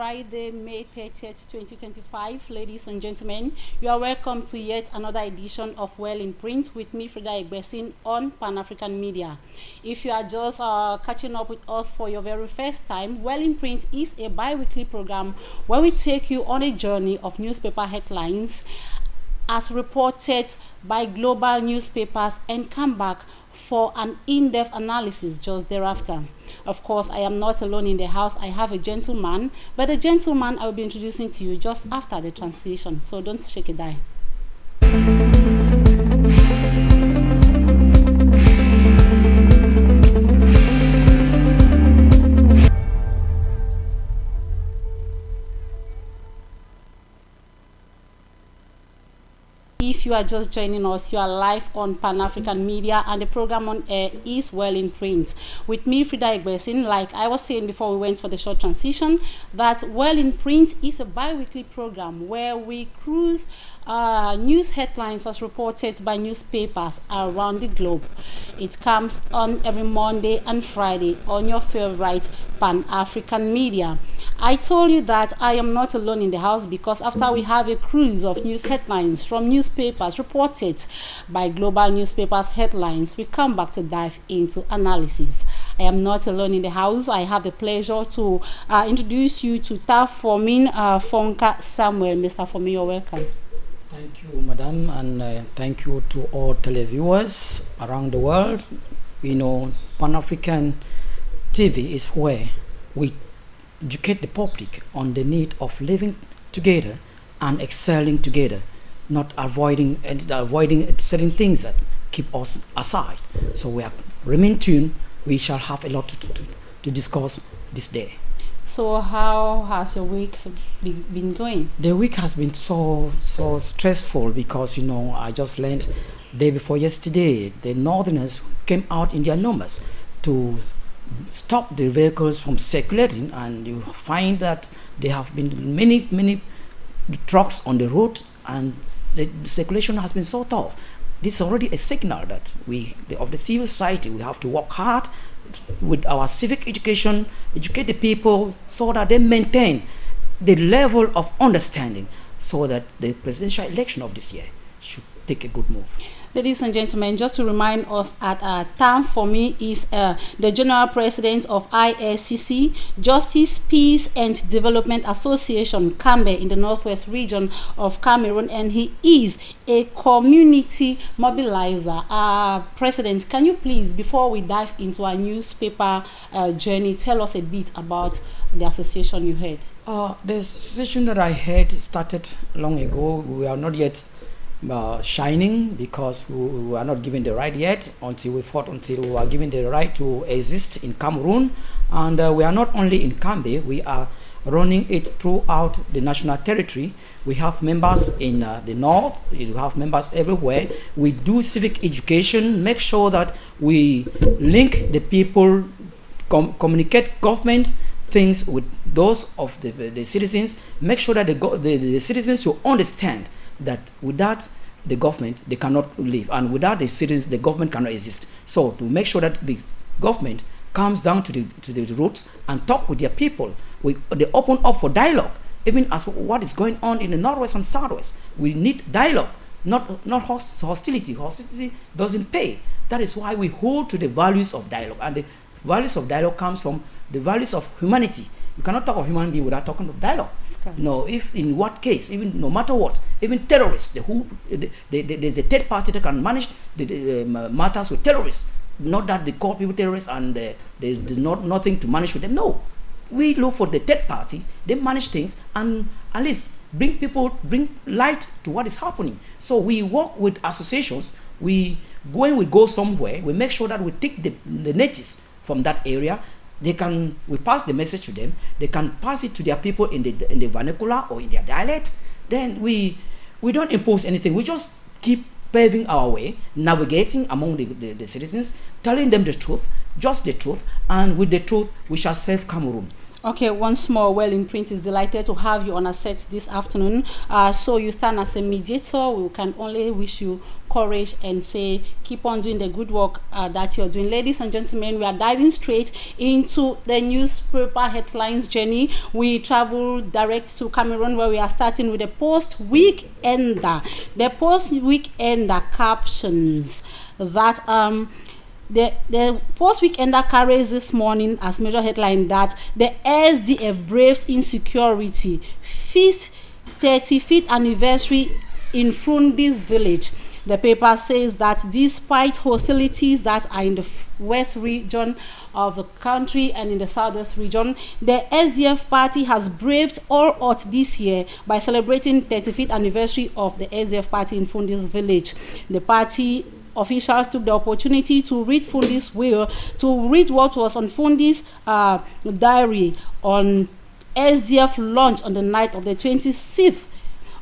Friday, May 30th, 2025. Ladies and gentlemen, you are welcome to yet another edition of Well in Print with me, Frida Egbesin, on Pan-African Media. If you are just catching up with us for your very first time, Well in Print is a bi-weekly program where we take you on a journey of newspaper headlines as reported by global newspapers and come back for an in-depth analysis just thereafter. Of course, I am not alone in the house. I have a gentleman, but the gentleman I will be introducing to you just after the transition, so don't shake a die. If you are just joining us, you are live on Pan-African Media and the program on air is Well in Print. With me, Frida Egbesin, like I was saying before we went for the short transition, that Well in Print is a bi-weekly program where we cruise news headlines as reported by newspapers around the globe. It comes on every Monday and Friday on your favorite Pan-African Media. I told you that I am not alone in the house because after we have a cruise of news headlines from newspapers reported by global newspapers headlines, we come back to dive into analysis. I am not alone in the house. I have the pleasure to introduce you to Tafomin Fonka Samuel. Mr. Fomin, you're welcome. Thank you, madam, and thank you to all televiewers around the world. You know, Pan-African TV is where we educate the public on the need of living together and excelling together, not avoiding certain things that keep us aside. So we are remain tuned. We shall have a lot to discuss this day. So how has your week been going? The week has been so stressful because, you know, I just learned day before yesterday the Northerners came out in their numbers to stop the vehicles from circulating, and you find that there have been many trucks on the road and the circulation has been so tough. This is already a signal that of the civil society, we have to work hard with our civic education, educate the people so that they maintain the level of understanding so that the presidential election of this year should take a good move. Ladies and gentlemen, just to remind us that Tam for me is the General President of ISCC, Justice, Peace and Development Association, Kambe, in the Northwest region of Cameroon, and he is a community mobilizer. President, can you please, before we dive into our newspaper journey, tell us a bit about the association you heard? The association that I heard started long ago. We are not yet shining because we are not given the right yet until we are given the right to exist in Cameroon. And we are not only in Kambe, we are running it throughout the national territory. We have members in the north, we have members everywhere. We do civic education, make sure that we link the people, communicate government things with those of the citizens, make sure that the citizens will understand that without the government they cannot live, and without the citizens the government cannot exist. So to make sure that the government comes down to the roots and talk with their people, they open up for dialogue, even as what is going on in the northwest and southwest. We need dialogue, not hostility. Hostility doesn't pay. That is why we hold to the values of dialogue, and the values of dialogue comes from the values of humanity. You cannot talk of human being without talking of dialogue. No, if in what case, even no matter what, even terrorists, there's a third party that can manage the matters with terrorists. Not that they call people terrorists and there's nothing to manage with them. No, we look for the third party. They manage things and at least bring light to what is happening. So we work with associations. When we go somewhere, we make sure that we take the natives from that area. We pass the message to them. They can pass it to their people in the vernacular or in their dialect. Then we don't impose anything. We just keep paving our way, navigating among the citizens, telling them the truth, just the truth, and with the truth we shall save Cameroon. Okay, once more, Well in Print is delighted to have you on a set this afternoon. So you stand as a mediator. We can only wish you courage and say keep on doing the good work that you're doing. Ladies and gentlemen, we are diving straight into the newspaper headlines journey. We travel direct to Cameroon, where we are starting with the post-weekender. The post-weekender captions that the post-weekender carries this morning as major headline that the SDF braves insecurity, feast 35th anniversary in Fundis village. The paper says that despite hostilities that are in the west region of the country and in the southwest region, the SDF party has braved all odds this year by celebrating 35th anniversary of the SDF party in Fundis village. The party officials took the opportunity to read Fundi's will, to read what was on Fundi's diary on SDF launch on the night of the 26th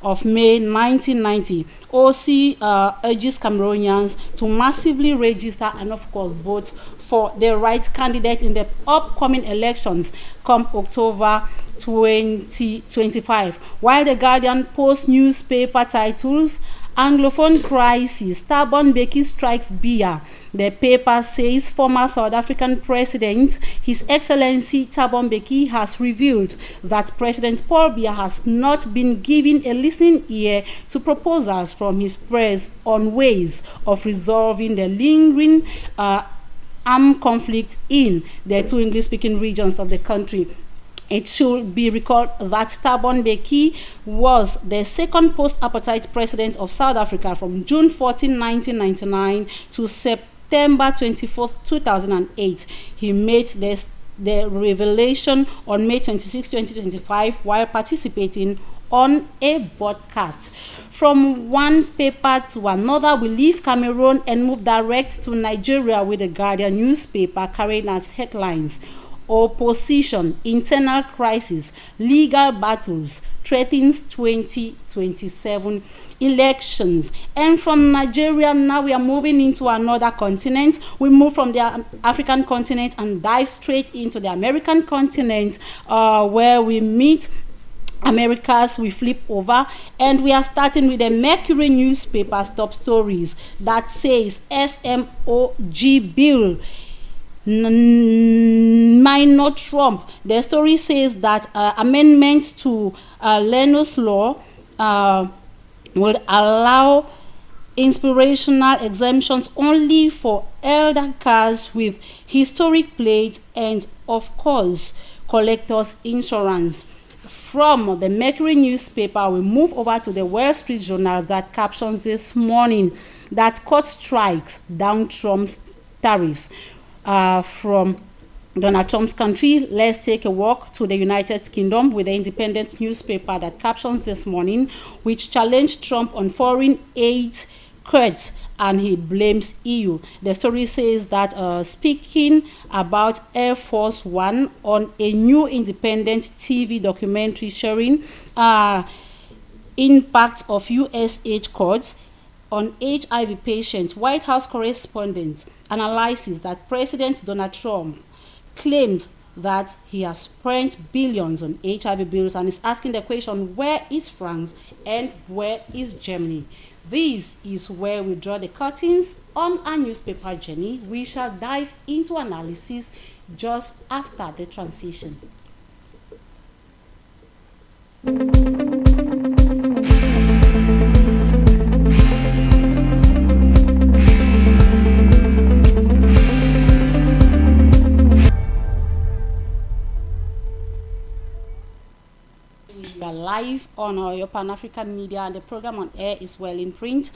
of May 1990. OC urges Cameroonians to massively register and of course vote for the right candidate in the upcoming elections come October 2025. While the Guardian Post newspaper titles Anglophone crisis, Thabo Mbeki strikes Biya. The paper says former South African President, His Excellency Thabo Mbeki, has revealed that President Paul Biya has not been given a listening ear to proposals from his press on ways of resolving the lingering armed conflict in the two English-speaking regions of the country. It should be recalled that Thabo Mbeki was the second post-apartheid president of South Africa from June 14, 1999 to September 24, 2008. He made the revelation on May 26, 2025 while participating on a broadcast. From one paper to another, we leave Cameroon and move direct to Nigeria with the Guardian newspaper carrying as headlines: opposition, internal crisis, legal battles threatens 2027 elections. And from Nigeria, now we are moving into another continent. We move from the African continent and dive straight into the American continent, where we meet Americas. We flip over and we are starting with the Mercury newspaper's top stories that says SMOG bill minor Trump. The story says that amendments to Leno's law will allow inspirational exemptions only for elder cars with historic plates and of course collectors insurance. From the Mercury newspaper, we move over to the Wall Street Journal that captions this morning that court strikes down Trump's tariffs. From Donald Trump's country, let's take a walk to the United Kingdom with the Independent newspaper that captions this morning, which challenged Trump on foreign aid cuts and he blames EU. The story says that speaking about Air Force One on a new independent TV documentary sharing impact of US aid cuts on HIV patients, White House correspondent analyzes that President Donald Trump claimed that he has spent billions on HIV bills and is asking the question, where is France and where is Germany? This is where we draw the curtains on our newspaper journey. We shall dive into analysis just after the transition. Live on your Pan-African Media, and the program on air is Well in Print.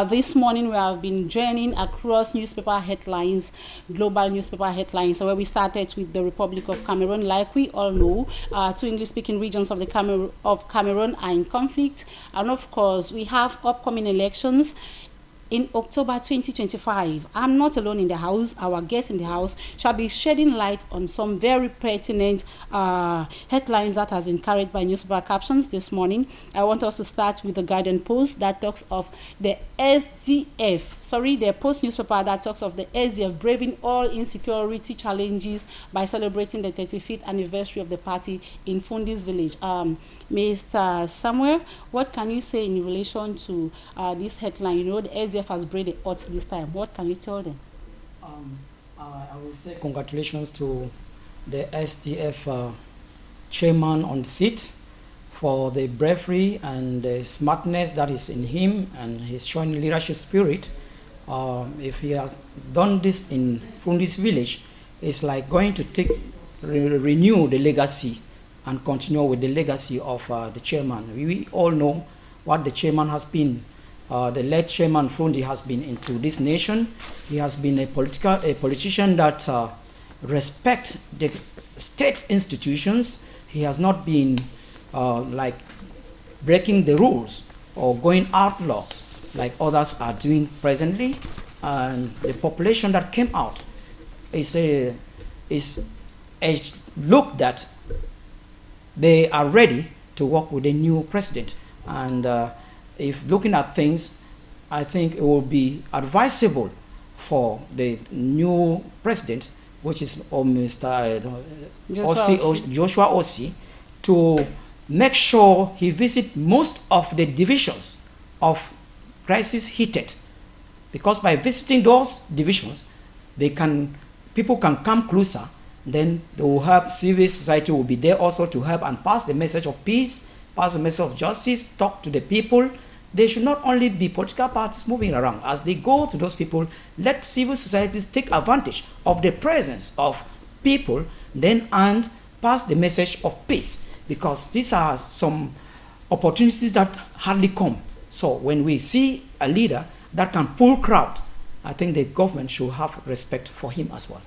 This morning we have been journeying across newspaper headlines, global newspaper headlines, where we started with the Republic of Cameroon. Like we all know, two English-speaking regions of Cameroon are in conflict, and of course we have upcoming elections in October 2025. I'm not alone in the house. Our guests in the house shall be shedding light on some very pertinent headlines that has been carried by newspaper captions this morning. I want us to start with the Guardian Post that talks of the the Post newspaper that talks of the SDF braving all insecurity challenges by celebrating the 35th anniversary of the party in Fundis village. Mr. Samuel, what can you say in relation to this headline? You know, the SDF has braved the odds this time. What can you tell them? I will say congratulations to the SDF chairman on the seat for the bravery and the smartness that is in him, and he's showing leadership spirit. If he has done this in Fundis village, it's like going to renew the legacy and continue with the legacy of the chairman. We all know what the chairman has been. The late chairman Fundi has been into this nation. He has been a politician that respects the state institutions. He has not been like breaking the rules or going outlaws like others are doing presently. And the population that came out is a look that they are ready to work with a new president. And if looking at things, I think it will be advisable for the new president, which is Mr. Joshua Ossie, to make sure he visits most of the divisions of crisis heated. Because by visiting those divisions, people can come closer. Then they will help, civil society will be there also to help and pass the message of peace, pass the message of justice, talk to the people. They should not only be political parties moving around. As they go to those people, let civil societies take advantage of the presence of people then and pass the message of peace, because these are some opportunities that hardly come. So when we see a leader that can pull crowd, I think the government should have respect for him as well.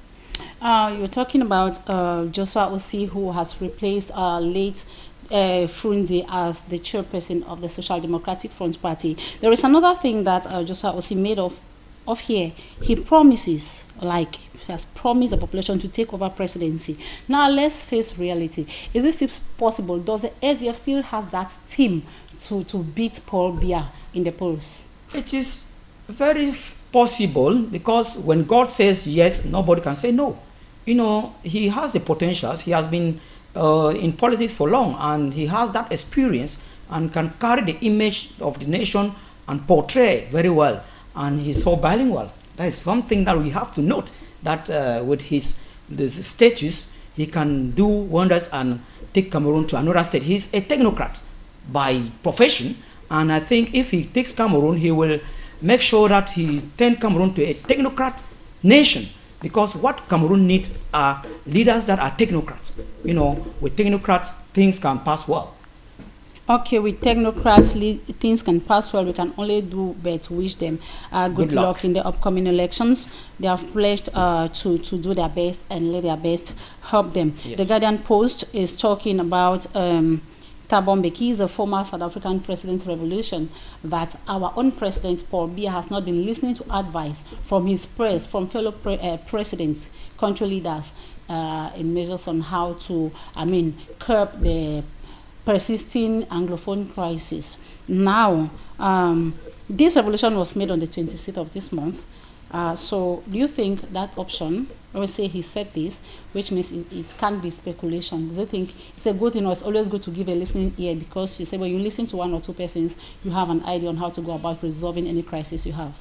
You're talking about Joshua Ossie, who has replaced late Fundi as the chairperson of the Social Democratic Front Party. There is another thing that Joshua Ossie made of here. He promises, like he has promised the population to take over presidency. Now let's face reality. Is this possible? Does the SDF still has that team to beat Paul Biya in the polls? It is very possible, because when God says yes, nobody can say no. You know, he has the potentials. He has been in politics for long, and he has that experience and can carry the image of the nation and portray very well. And he's so bilingual. That is one thing that we have to note, that with his status, he can do wonders and take Cameroon to another state. He's a technocrat by profession, and I think if he takes Cameroon, he will make sure that he turns Cameroon to a technocrat nation, because what Cameroon needs are leaders that are technocrats. You know, with technocrats, things can pass well. Okay, with technocrats, things can pass well. We can only do but wish them good luck in the upcoming elections. They have pledged to do their best and let their best help them. Yes. The Guardian Post is talking about Thabo Mbeki, the former South African president's revolution, that our own president, Paul Biya, has not been listening to advice from his press, from fellow presidents, country leaders, in measures on how to, curb the persisting Anglophone crisis. Now, this revolution was made on the 26th of this month. So do you think that option, I would say he said this, which means it can't be speculation. Do you think it's a good thing, or it's always good to give a listening ear, because you say when you listen to one or two persons, you have an idea on how to go about resolving any crisis you have?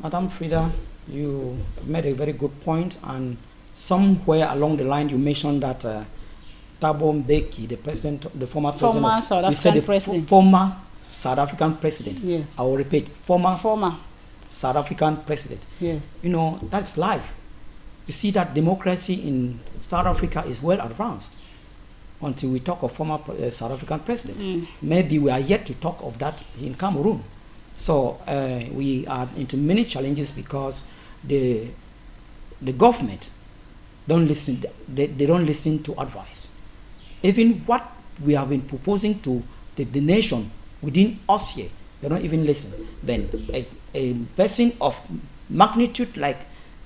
Madam Frida, you made a very good point, and somewhere along the line you mentioned that Thabo Mbeki, the former South African president. Yes. I will repeat, former South African president. Yes. You know, that's life. You see that democracy in South Africa is well advanced until we talk of former South African president. Maybe we are yet to talk of that in Cameroon. So we are into many challenges because the government don't listen. They don't listen to advice. Even what we have been proposing to the nation within us here, They don't even listen. Then a person of magnitude like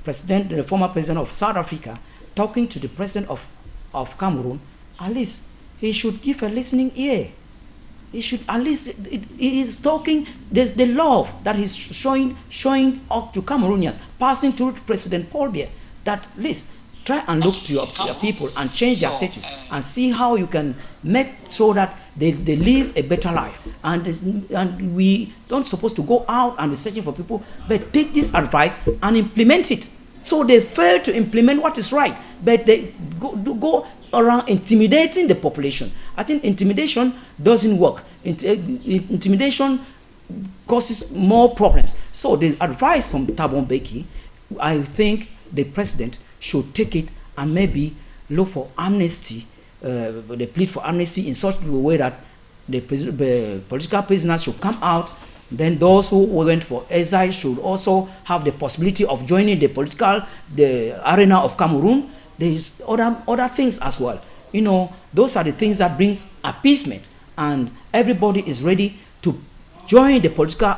the former president of South Africa, talking to the president of Cameroon, at least he should give a listening ear. He should at least, he is talking, there's the love that he's showing out to Cameroonians, passing through President Paul Biya, that at least try and look to your people and change their status and see how you can make so that they live a better life. And we don't supposed to go out and be searching for people, but take this advice and implement it. So they fail to implement what is right, but they go around intimidating the population. I think intimidation doesn't work. Intimidation causes more problems. So the advice from Thabo Mbeki, I think the president should take it and maybe look for amnesty, they plead for amnesty in such a way that the political prisoners should come out. Then those who went for exile should also have the possibility of joining the arena of Cameroon. There's other things as well. You know, those are the things that brings appeasement, and everybody is ready to join the political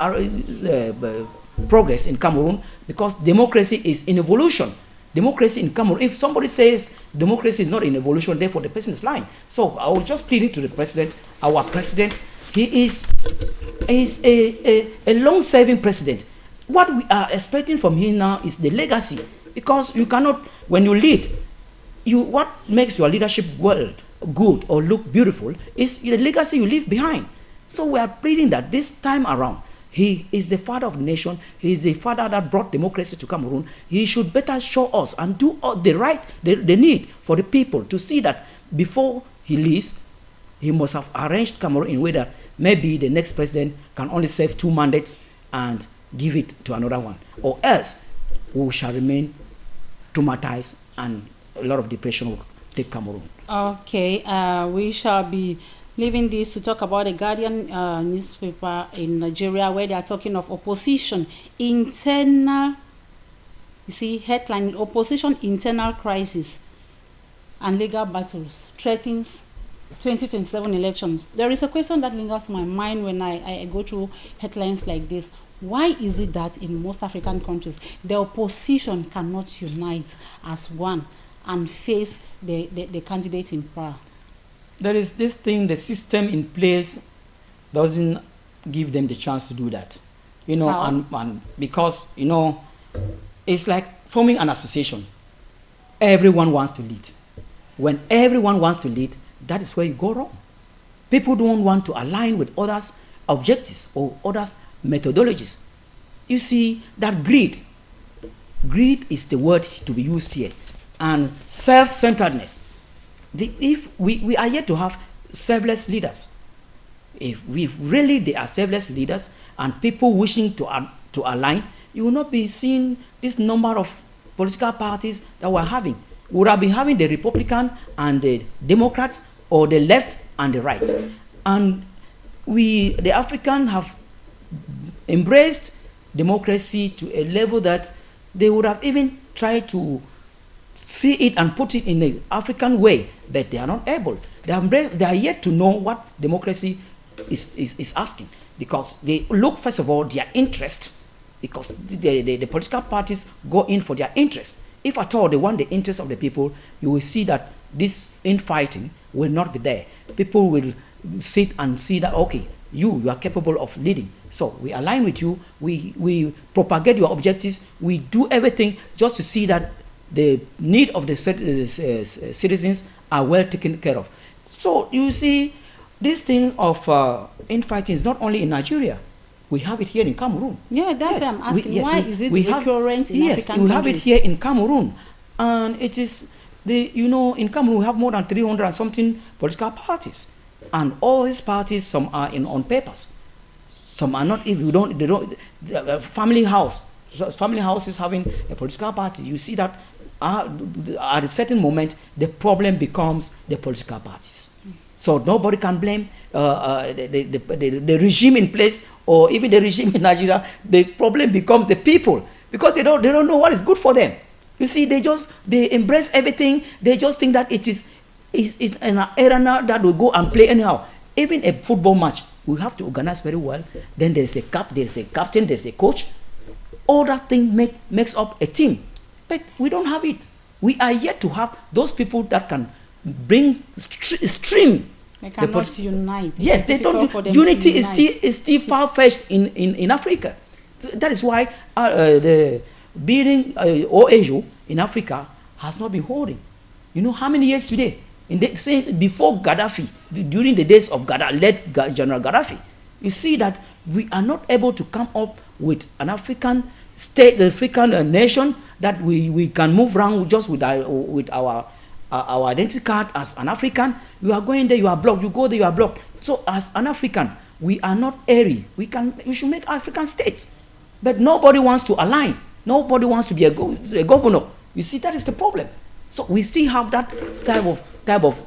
progress in Cameroon, because democracy is in evolution. Democracy in Cameroon, if somebody says democracy is not in evolution, therefore the person is lying. So I will just plead it to the president, our president. He is a long-serving president. What we are expecting from him now is the legacy, because you cannot, when you lead, what makes your leadership good or look beautiful is the legacy you leave behind. So we are pleading that this time around, he is the father of the nation. He is the father that brought democracy to Cameroon. He should better show us and do all the need for the people to see that before he leaves, he must have arranged Cameroon in a way that maybe the next president can only serve 2 mandates and give it to another one. Or else, we shall remain traumatized and a lot of depression will take Cameroon. Okay, we shall be leaving this to talk about the Guardian newspaper in Nigeria, where they are talking of opposition internal. You see, headline: opposition internal crisis and legal battles threatens 2027 elections. There is a question that lingers in my mind when I go through headlines like this. Why is it that in most African countries the opposition cannot unite as one and face the candidate in power? There is this thing, the system in place doesn't give them the chance to do that. You know, and because, you know, it's like forming an association. Everyone wants to lead. When everyone wants to lead, that is where you go wrong. People don't want to align with others' objectives or others' methodologies. You see, that greed is the word to be used here, and self-centeredness. If we are yet to have selfless leaders, if they are selfless leaders and people wishing to align, you will not be seeing this number of political parties that we're having. We would have been having the Republican and the Democrats, or the left and the right. And the Africans have embraced democracy to a level that they would have even tried to see it and put it in the African way, but they are not able. They are yet to know what democracy is asking, because they look, first of all, their interest, because the political parties go in for their interest. If at all they want the interest of the people, you will see that this infighting will not be there. People will sit and see that, okay, you are capable of leading, so we align with you, we propagate your objectives, we do everything just to see that the need of the citizens are well taken care of. So you see, this thing of infighting is not only in Nigeria. We have it here in Cameroon. Yeah, that's why I'm asking. Why is it recurrent in African countries? We have it here in Cameroon, and it is in Cameroon we have more than 300 and something political parties, and all these parties, some are on papers, some are not. If you don't, they don't. Family houses having a political party. You see that at a certain moment the problem becomes the political parties. So nobody can blame the regime in place, or even the regime in Nigeria. The problem becomes the people, because they don't know what is good for them. You see, they embrace everything. They just think that it is an arena that will go and play anyhow. Even a football match, we have to organize very well. Then there's a captain, there's a coach. All that thing makes up a team. But we don't have it. We are yet to have those people that can bring stream. They cannot unite. Yes, they don't. Unity is still far-fetched in Africa. That is why the building OAU in Africa has not been holding. You know how many years today? Before Gaddafi, during the days of General Gaddafi, you see that we are not able to come up with an African state, African nation that we can move around just with our identity card as an African. You are going there, you are blocked. You go there, you are blocked. So as an African, we are not airy. We should make African states, but nobody wants to align. Nobody wants to be a governor. You see, that is the problem. So we still have that type of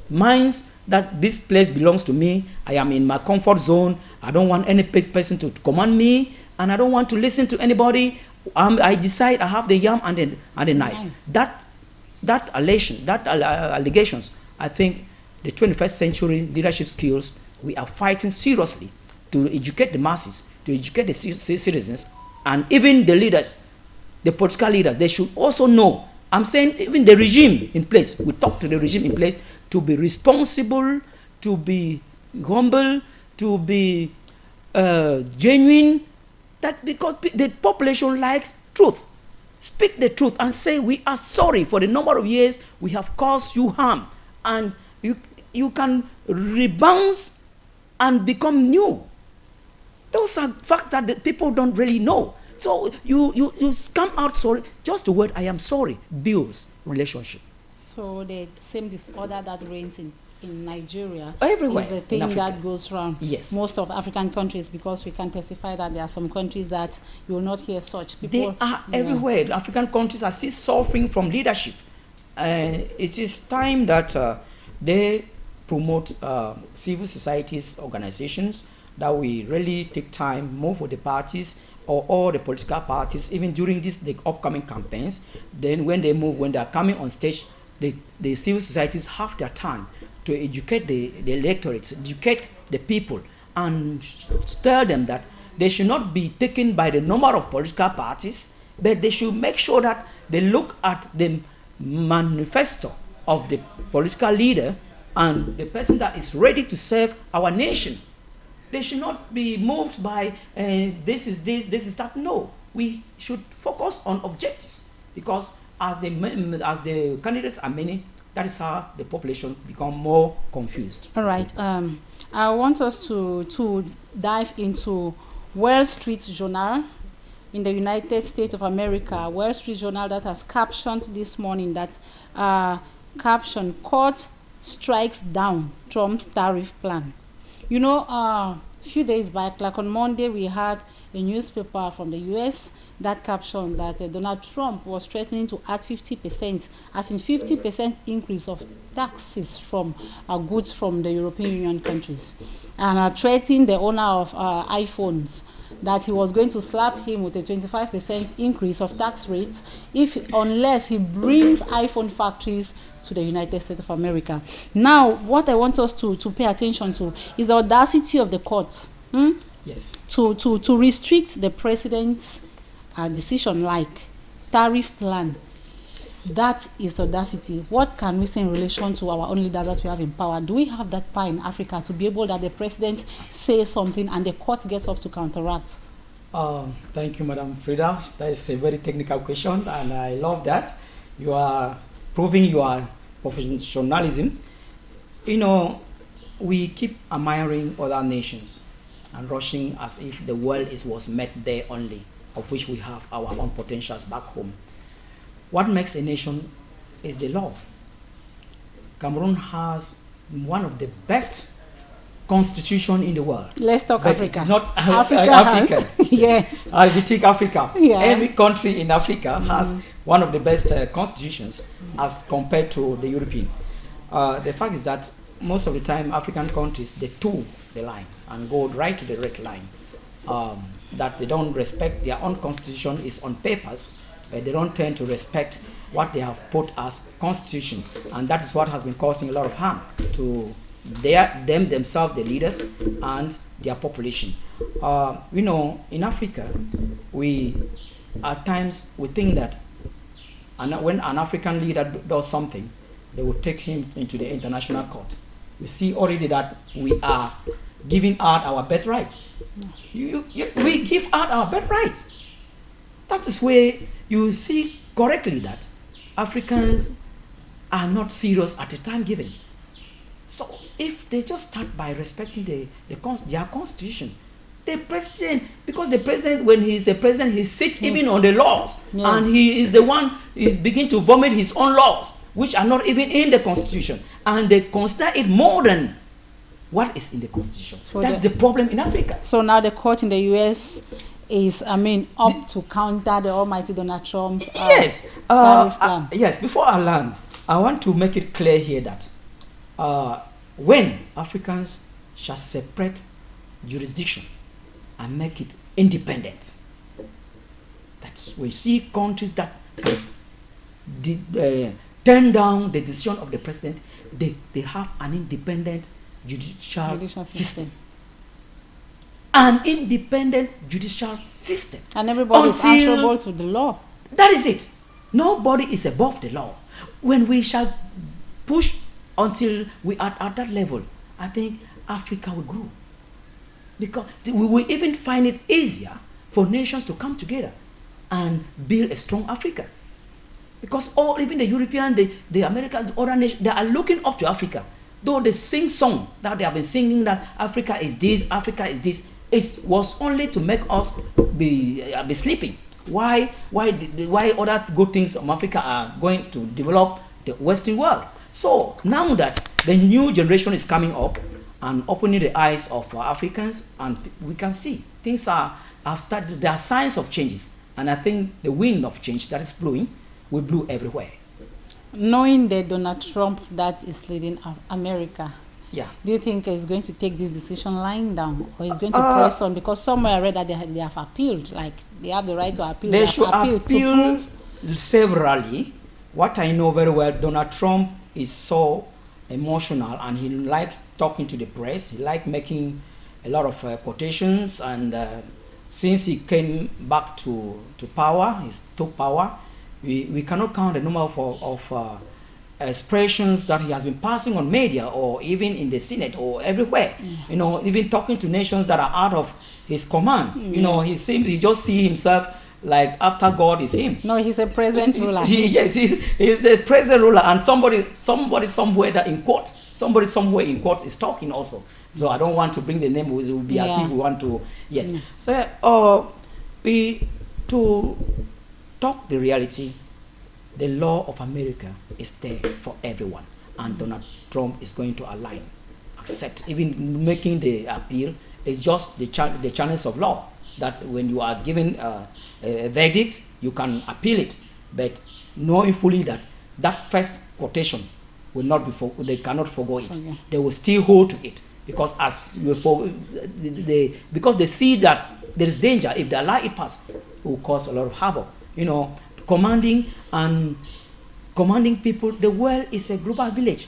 minds that this place belongs to me. I am in my comfort zone. I don't want any person to command me, and I don't want to listen to anybody. I decide I have the yam and the knife. That allegations, I think the 21st century leadership skills, we are fighting seriously to educate the masses, to educate the citizens, and even the leaders, the political leaders. They should also know. I'm saying even the regime in place, we talk to the regime in place to be responsible, to be humble, to be genuine. That because the population likes truth. Speak the truth and say, we are sorry for the number of years we have caused you harm, and you can rebound and become new. Those are facts that the people don't really know. So you come out sorry. Just the word I am sorry builds relationship. So the same disorder that reigns in Nigeria everywhere is a thing that goes around most of African countries, because we can testify that there are some countries that you will not hear such people. They are everywhere. The African countries are still suffering from leadership. It is time that they promote civil societies organizations, that we really take time, move with the parties or all the political parties, even during the upcoming campaigns. Then when they are coming on stage, the civil societies have their time to educate the electorate, educate the people, and tell them that they should not be taken by the number of political parties, but they should make sure that they look at the manifesto of the political leader and the person that is ready to serve our nation. They should not be moved by this is that. No, we should focus on objectives, because as the candidates are many, that is how the population become more confused. All right. I want us to dive into Wall Street Journal in the United States of America. Wall Street Journal that has captioned this morning that caption, "Court strikes down Trump's tariff plan." You know, a few days back, like on Monday, we had a newspaper from the US that captioned that Donald Trump was threatening to add 50%, as in 50% increase of taxes from goods from the European Union countries, and threatening the owner of iPhones that he was going to slap him with a 25% increase of tax rates unless he brings iPhone factories to the United States of America. Now, what I want us to pay attention to is the audacity of the court. Yes. To restrict the president's decision, like tariff plan. Yes. That is audacity. What can we say in relation to our own leaders that we have in power? Do we have that power in Africa to be able that the president says something and the court gets up to counteract? Thank you, Madam Frida. That is a very technical question, and I love that. You are proving your professionalism. You know, we keep admiring other nations and rushing as if the world was met there only, of which we have our own potentials back home. What makes a nation is the law. Cameroon has one of the best constitution in the world. Let's talk but Africa. It's not Africa. Yes. We take Africa. Yeah. Every country in Africa has one of the best constitutions as compared to the European. The fact is that most of the time African countries, they toe the line and go right to the red line. That they don't respect their own constitution is on papers, but they don't tend to respect what they have put as constitution, and that is what has been causing a lot of harm to them themselves, the leaders, and their population. In Africa, we at times we think that when an African leader does something, they will take him into the international court. We see already that we are giving out our birthright. We give out our birthright. That is where you see correctly that Africans are not serious at the time given. So if they just start by respecting their constitution, the president, because the president, when he is the president, he sits even on the laws, and he is the one is begin to vomit his own laws, which are not even in the constitution, and they consider it more than what is in the constitution. So that's the problem in Africa. So now the court in the US is, up to counter the almighty Donald Trump's yes. Tariff plan. Yes. Before I land, I want to make it clear here that when Africans shall separate jurisdiction and make it independent, that's we see countries that can turn down the decision of the president. They have an independent judicial system. An independent judicial system. And everybody is answerable to the law. That is it. Nobody is above the law. When we shall push until we are at that level, I think Africa will grow. Because we will even find it easier for nations to come together and build a strong Africa. Because even the European, the American, the other nations, they are looking up to Africa. Though they sing song that they have been singing that Africa is this, Africa is this, it was only to make us be sleeping. Why other good things from Africa are going to develop the Western world? So now that the new generation is coming up and opening the eyes of Africans, and we can see things have started. There are signs of changes, and I think the wind of change that is blowing will blow everywhere. Knowing that Donald Trump that is leading America, yeah, do you think he's going to take this decision lying down, or he's going to press on? Because somewhere I read that they have appealed, like they have the right to appeal. They should appeal severally. What I know very well, Donald Trump is so emotional, and he likes talking to the press. He likes making a lot of quotations, and since he came back to power, he took power. We cannot count the number of expressions that he has been passing on media, or even in the Senate, or everywhere. Even talking to nations that are out of his command. He just see himself like after God is him. No, he's a present ruler. Yes, he's a present ruler, and somebody somewhere that in court, somebody somewhere in court is talking also. So I don't want to bring the name, it will be as if we want to. Yes. So to talk the reality, the law of America is there for everyone, and Donald Trump is going to align, accept, even making the appeal is just the channels of law, that when you are given a verdict, you can appeal it, but knowing fully that first quotation will not be they cannot forgo it. Okay. They will still hold to it, because because they see that there is danger. If they allow it pass, it will cause a lot of havoc. Commanding people. The world is a global village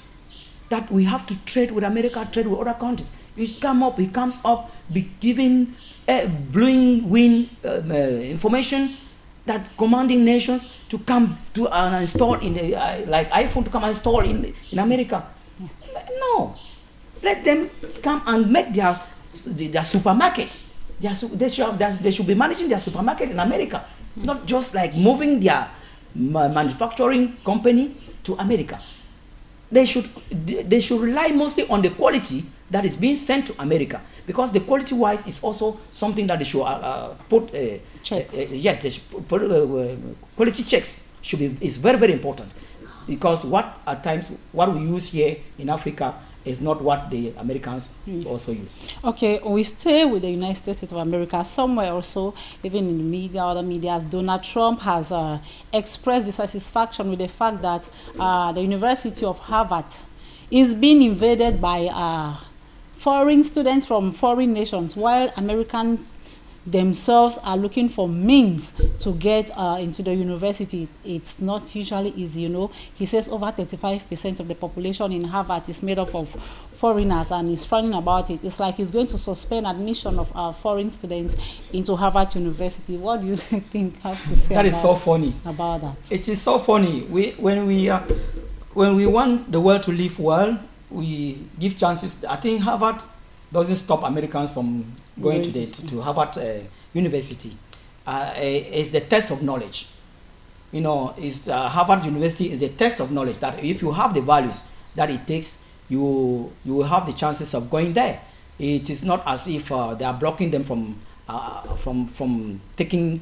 that we have to trade with America, trade with other countries. He comes up, be giving blowing wind information that commanding nations to come to install in the like iPhone to come and install in America. No, let them come and make their supermarket. They should be managing their supermarket in America. Not just like moving their manufacturing company to America. They should rely mostly on the quality that is being sent to America, because the quality wise is also something that they should put checks. Yes, they should put, quality checks is very, very important, because what we use here in Africa is not what the Americans also use. Okay, we stay with the United States of America. Somewhere also, even in the media, other media, Donald Trump has expressed dissatisfaction with the fact that the University of Harvard is being invaded by foreign students from foreign nations, while American themselves are looking for means to get into the university. It's not usually easy, you know. He says over 35% of the population in Harvard is made up of foreigners, and he's frowning about it. It's like he's going to suspend admission of foreign students into Harvard University. What do you think? Have to say that is so funny about that? It is so funny. When we want the world to live well, we give chances. I think Harvard doesn't stop Americans from going to Harvard University. It's the test of knowledge. You know, Harvard University is the test of knowledge, that if you have the values that it takes, you will have the chances of going there. It is not as if they are blocking them from taking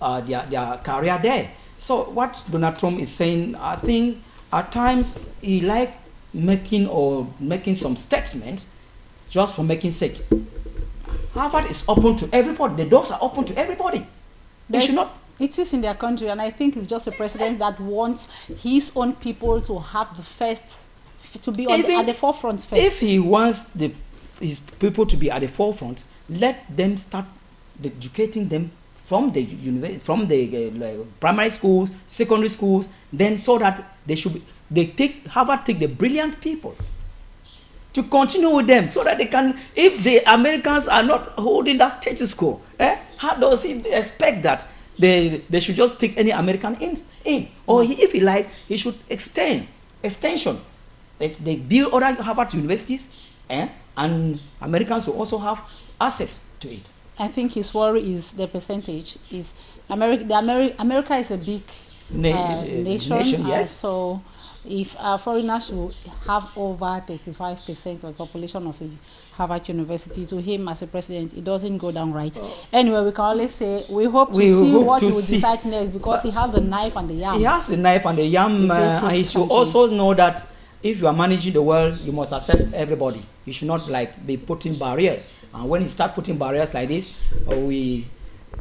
their career there. So what Donald Trump is saying, I think at times he like making some statements just for making sake. Harvard is open to everybody. The doors are open to everybody. They should not. It is in their country, and I think it's just a president that wants his own people to have the first, to be at the forefront first. If he wants his people to be at the forefront, let them start educating them from the university, from the primary schools, secondary schools, then so that Harvard take the brilliant people to continue with them, so that they can, if the Americans are not holding that status quo, how does he expect that they should just take any American in? Or if he likes, he should extension. They build other Harvard universities, and Americans will also have access to it. I think his worry is the percentage. America is a big nation, yes. So if foreigners will have over 35% of the population of Harvard University, to him as a president, it doesn't go down right. Anyway, we can always say we hope to see what he will decide next, because he has the knife and the yam. He has the knife and the yam, and he should also know that if you are managing the world, you must accept everybody. You should not be putting barriers. And when he start putting barriers like this, we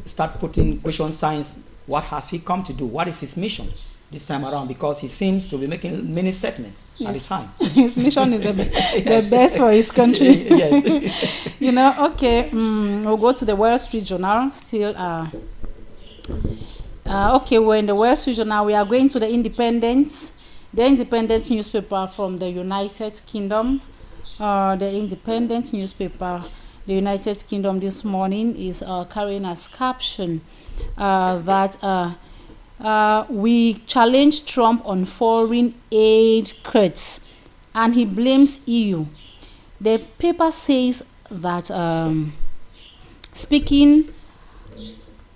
start putting question signs. What has he come to do? What is his mission this time around? Because he seems to be making many statements at the time. His mission is the best for his country. Yes. You know, okay, we'll go to the Wall Street Journal. Still, okay, we're in the Wall Street Journal. We are going to the Independent newspaper from the United Kingdom. The Independent newspaper, the United Kingdom, this morning is carrying as caption that we challenge Trump on foreign aid cuts, and he blames EU. The paper says that speaking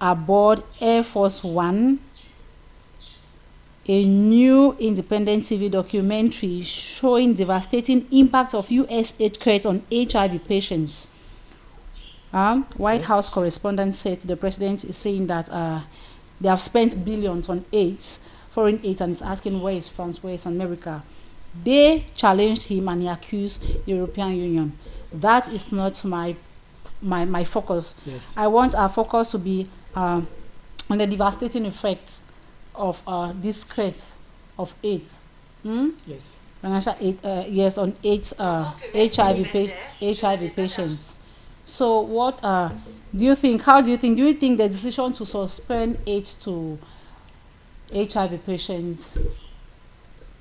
aboard Air Force One, a new independent TV documentary showing devastating impact of U.S. aid cuts on HIV patients. White House correspondent said the president is saying that they have spent billions on AIDS, foreign aid, and is asking where is France, where is America. They challenged him and he accused the European Union. That is not my focus. Yes. I want our focus to be on the devastating effects of this threat of AIDS. Yes. Financial aid, yes, on AIDS, HIV patients. So what do you think? How do you think? Do you think the decision to suspend aid to HIV patients,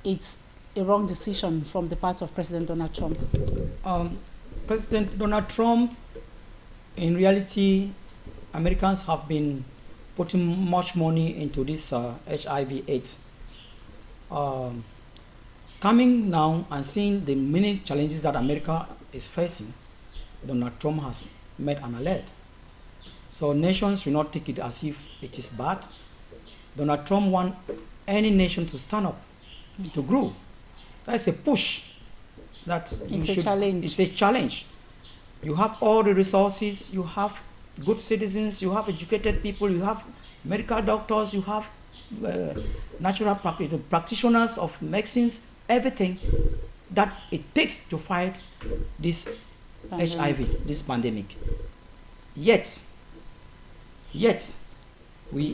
it's a wrong decision from the part of President Donald Trump? President Donald Trump, in reality, Americans have been putting much money into this HIV/AIDS. Coming now and seeing the many challenges that America is facing, Donald Trump has made an alert. So nations should not take it as if it is bad. Donald Trump wants any nation to stand up, to grow. That's a push. It's a challenge. You have all the resources, you have good citizens, you have educated people, you have medical doctors, you have natural practitioners of medicines, everything that it takes to fight this HIV, this pandemic. Yet we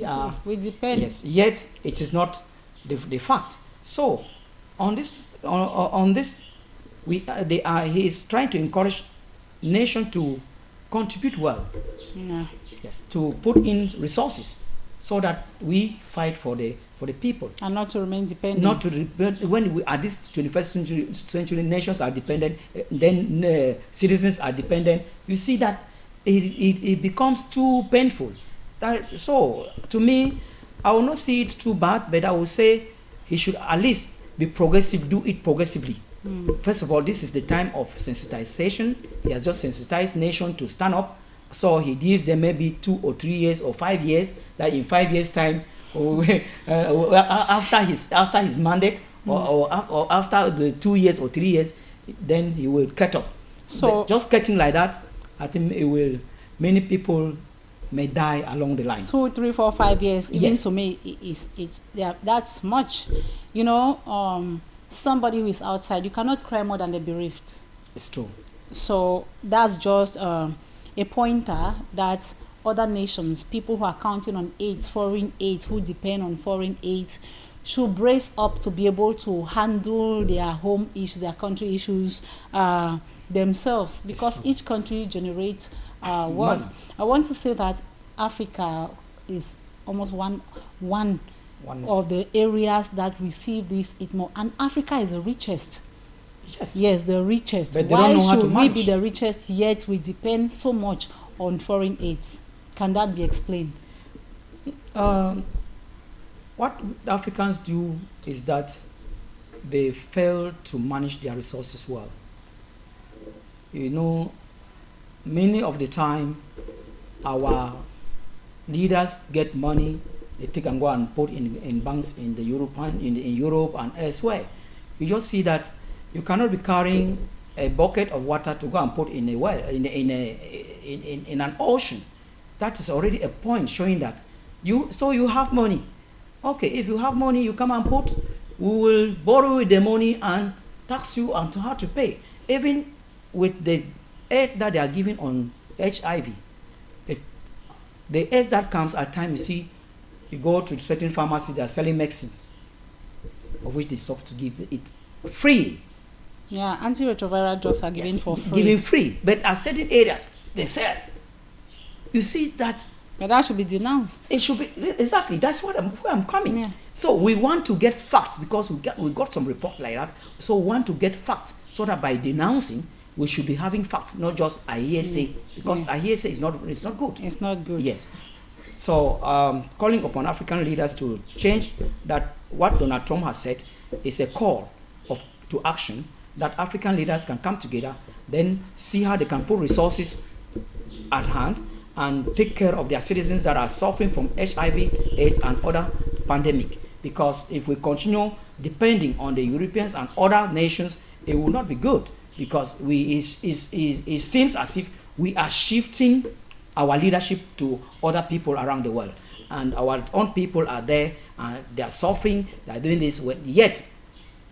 depend. Yes. Yet it is not the fact. So on this, he is trying to encourage nation to contribute well. Yeah. Yes, to put in resources so that we fight for the people. And not to remain dependent. Not to when we at this 21st century nations are dependent, then citizens are dependent. You see that it becomes too painful. So to me, I will not see it too bad, but I will say he should at least be progressive, do it progressively. First of all, this is the time of sensitization. He has just sensitized nation to stand up. So he gives them maybe 2 or 3 years or 5 years, that in 5 years time, after his mandate, or after the 2 years or 3 years, then he will cut up. So but just cutting like that, I think it will, many people may die along the line. 2, 3, 4, 5 years, even Yes. to me, it's yeah, that's much. You know, somebody who is outside, you cannot cry more than the bereaved. It's true. So that's just a pointer that other nations, people who are counting on aid, foreign aid, who depend on foreign aid, should brace up to be able to handle their home issues, their country issues themselves, because each country generates wealth. Money. I want to say that Africa is almost one of the areas that receive this aid more, and Africa is the richest. Yes. Yes, the richest. But they Why don't know how to should we manage. be the richest yet we depend so much on foreign aids? Can that be explained? What the Africans do is that they fail to manage their resources well. You know, many of the time, our leaders get money, they take and go and put in banks in the in Europe and elsewhere. You just see that you cannot be carrying a bucket of water to go and put in a well, in an ocean. That is already a point showing that you have money. Okay, if you have money, you come and put, we will borrow the money and tax you on how to pay. Even with the aid that they are giving on HIV, the aid that comes at time, you see, you go to certain pharmacies, they are selling medicines, of which they stop to give it free. Yeah, antiretroviral drugs are given for free. Given free, but at certain areas, they sell. You see that. But that should be denounced. It should be, exactly, that's where I'm coming. Yeah. So we want to get facts, because we got some report like that. So we want to get facts, so that by denouncing, we should be having facts, not just a hearsay, because a hearsay is not good. It's not good. Yes. So calling upon African leaders to change that, what Donald Trump has said is a call to action, that African leaders can come together, then see how they can put resources at hand and take care of their citizens that are suffering from HIV, AIDS, and other pandemic. Because if we continue depending on the Europeans and other nations, it will not be good, because it seems as if we are shifting our leadership to other people around the world, and our own people are there and they are suffering, they are doing this, yet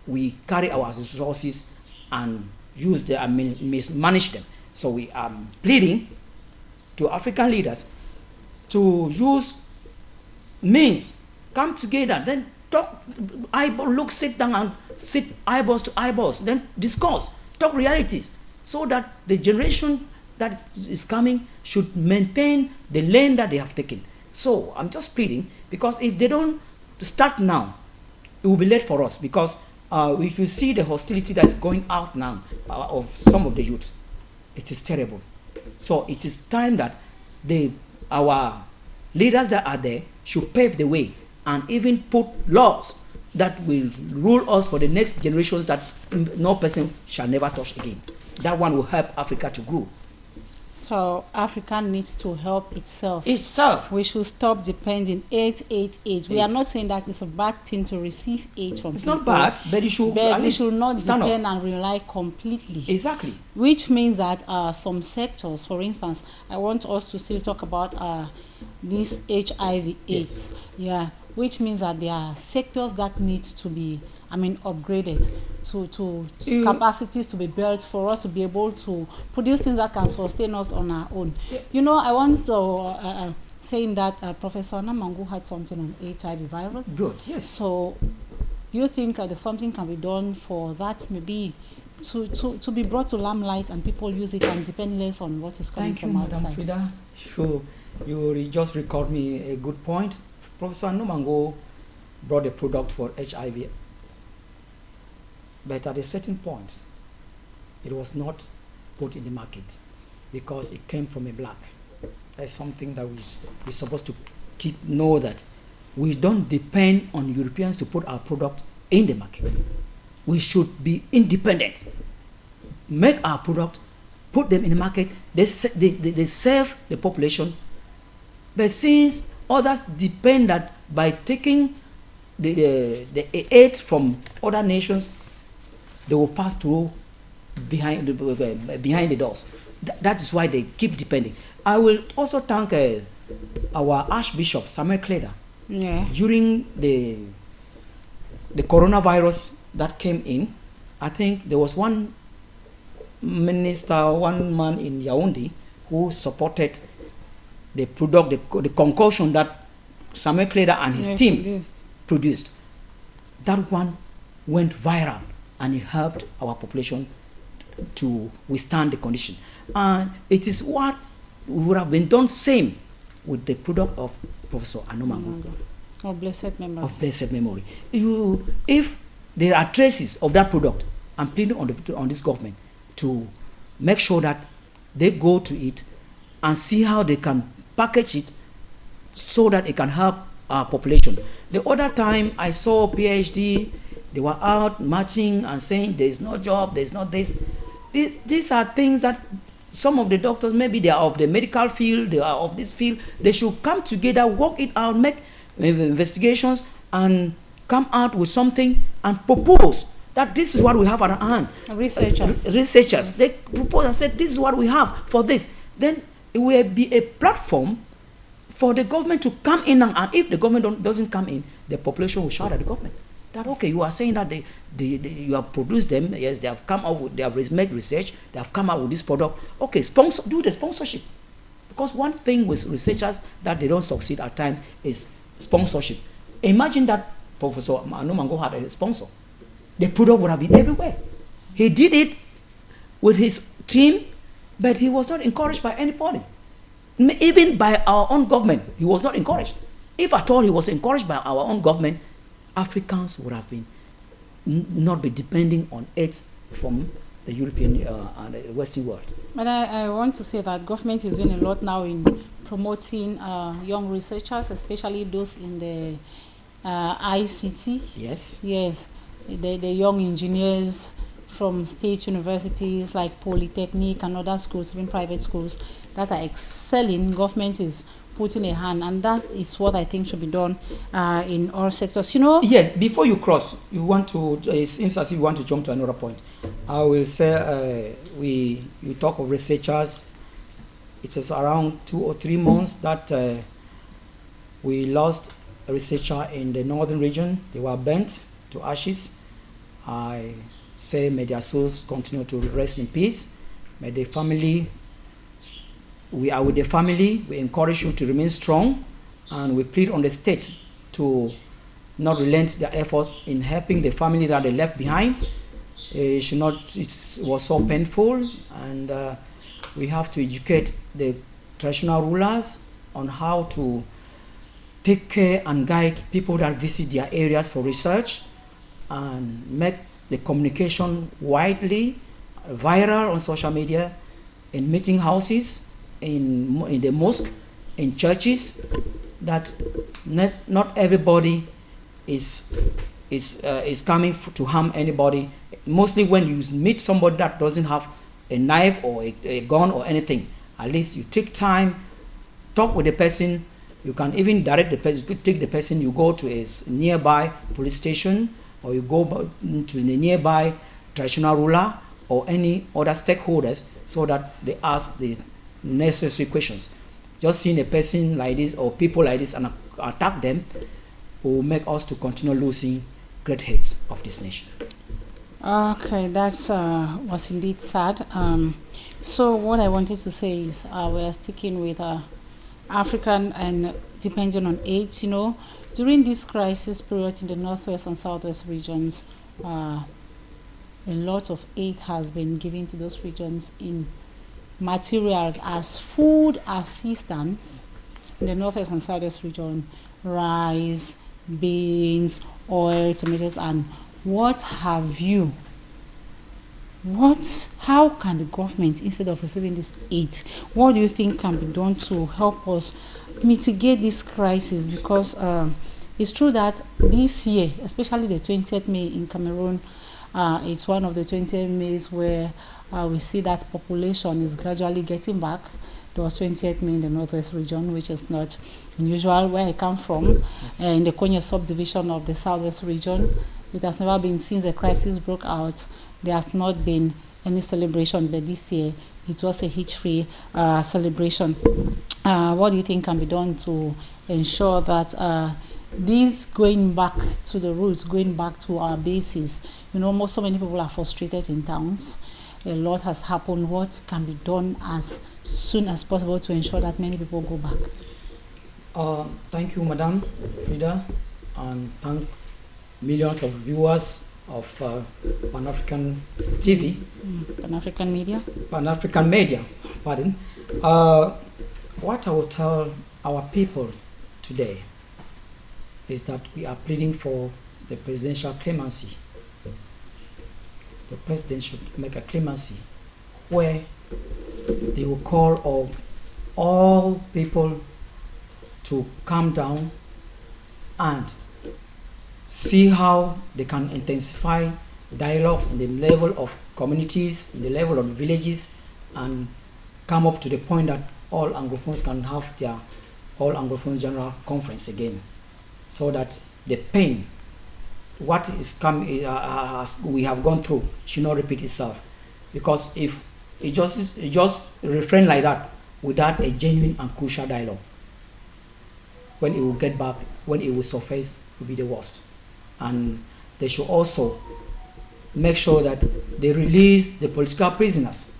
we carry our resources and use them and mismanage them. So we are pleading to African leaders to use means, come together, then talk, sit down and sit eyeballs to eyeballs, then discuss, talk realities, so that the generation that is coming should maintain the lane that they have taken. So I'm just pleading, because if they don't start now, it will be late for us, because if you see the hostility that's going out now of some of the youth, it is terrible. So it is time that our leaders that are there should pave the way and even put laws that will rule us for the next generations, that no person shall never touch again. That one will help Africa to grow. So Africa needs to help itself. We should stop depending. Aid. We are not saying that it's a bad thing to receive aid from people. It's not bad, but you should. But we should not depend and rely completely. Exactly. Which means that some sectors, for instance, I want us to still talk about this HIV/AIDS. Yes. Yeah. Which means that there are sectors that need to be, upgraded to capacities to be built for us to be able to produce things that can sustain us on our own. Yeah. You know, I want to saying that Professor Namangu had something on HIV virus. Good, yes. So, do you think that something can be done for that? Maybe to be brought to limelight and people use it and depend less on what is coming Thank you, from Madam outside. Frida. Sure, just recalled me a good point. Professor Anomango brought a product for HIV, but at a certain point, it was not put in the market because it came from a black. That's something that we're supposed to know that we don't depend on Europeans to put our product in the market. We should be independent. Make our product, put them in the market. They serve the population. But since others depend that by taking the aid from other nations, they will pass through behind the doors. That is why they keep depending. I will also thank our Archbishop Samuel Kleda. Yeah. During the coronavirus that came in, I think there was one minister, one man in Yaoundé who supported the product, the concoction that Samuel Kleda and his team produced. That one went viral and it helped our population to withstand the condition. And it is what would have been done same with the product of Professor Anomango. Of blessed memory. Of blessed memory. If there are traces of that product, I'm pleading on this government to make sure that they go to it and see how they can package it so that it can help our population. The other time I saw PhD, they were out marching and saying there's no job, there's not this. These are things that some of the doctors, maybe they are of the medical field, they are of this field, they should come together, work it out, make investigations and come out with something and propose that this is what we have at hand. Researchers, they propose and say this is what we have for this. Then it will be a platform for the government to come in, and if the government doesn't come in, the population will shout at the government that, okay, you are saying that you have produced them, yes, they have come out with, they have made research, they have come out with this product, okay, do the sponsorship. Because one thing with researchers that they don't succeed at times is sponsorship. Imagine that Professor Anomango had a sponsor. The product would have been everywhere. He did it with his team, but he was not encouraged by anybody. Even by our own government, he was not encouraged. If at all he was encouraged by our own government, Africans would have been not be depending on aid from the European and the Western world. But I want to say that government is doing a lot now in promoting young researchers, especially those in the ICT. Yes. Yes, the young engineers from state universities like Polytechnic and other schools, even private schools, that are excelling. Government is putting a hand, and that is what I think should be done in all sectors. You know. Yes. Before you cross, you want to. It seems as if you want to jump to another point. I will say you talk of researchers. It is around 2 or 3 months that we lost a researcher in the northern region. They were burnt to ashes. I say may their souls continue to rest in peace. May the family, we are with the family. We encourage you to remain strong, and we plead on the state to not relent their effort in helping the family that they left behind. It was so painful, and we have to educate the traditional rulers on how to take care and guide people that visit their areas for research, and make the communication widely viral on social media, in meeting houses, in the mosque, in churches, that not everybody is coming to harm anybody. Mostly when you meet somebody that doesn't have a knife or a gun or anything, at least you take time, talk with the person. You can even direct the person. You could take the person, you go to a nearby police station, or you go to the nearby traditional ruler or any other stakeholders, so that they ask the necessary questions. Just seeing a person like this or people like this and attack them will make us to continue losing great heads of this nation. Okay, that's was indeed sad. So what I wanted to say is we are sticking with African and depending on AIDS. You know, during this crisis period in the northwest and southwest regions, a lot of aid has been given to those regions in materials as food assistance in the northwest and southwest region, rice, beans, oil, tomatoes, and what have you. How can the government, instead of receiving this aid, what do you think can be done to help us mitigate this crisis? Because it's true that this year, especially the 20th May in Cameroon, it's one of the 20th Mays where we see that population is gradually getting back. There was 20th May in the northwest region, which is not unusual where I come from. Yes. In the Konya subdivision of the southwest region, it has never been since the crisis broke out. There has not been any celebration, but this year it was a hitch-free celebration. What do you think can be done to ensure that this going back to the roots, going back to our bases? You know, so many people are frustrated in towns. A lot has happened. What can be done as soon as possible to ensure that many people go back? Thank you, Madam Frida, and thank millions of viewers of Pan-African TV. Pan-African Media. Pan-African Media, pardon. What I will tell our people today is that we are pleading for the presidential clemency. The president should make a clemency where they will call on all people to calm down and see how they can intensify dialogues in the level of communities, in the level of villages, and come up to the point that all Anglophones can have their All Anglophones General Conference again, so that the pain, what is coming, we have gone through, should not repeat itself. Because if it just refrain like that without a genuine and crucial dialogue, when it will get back, when it will surface, it will be the worst. And they should also make sure that they release the political prisoners.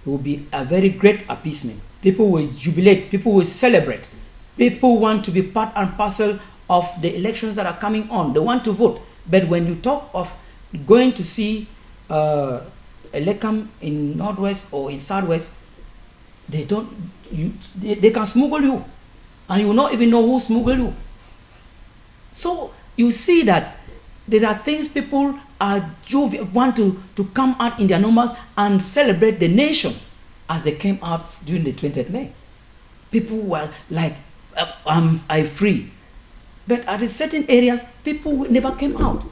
It will be a very great appeasement. People will jubilate, people will celebrate. People want to be part and parcel of the elections that are coming on. They want to vote. But when you talk of going to see Elekam in Northwest or in Southwest, they can smuggle you, and you will not even know who smuggled you. So you see that there are things people are want to come out in their numbers and celebrate the nation as they came out during the 20th May. People were like, I'm free. But at certain areas, people never came out.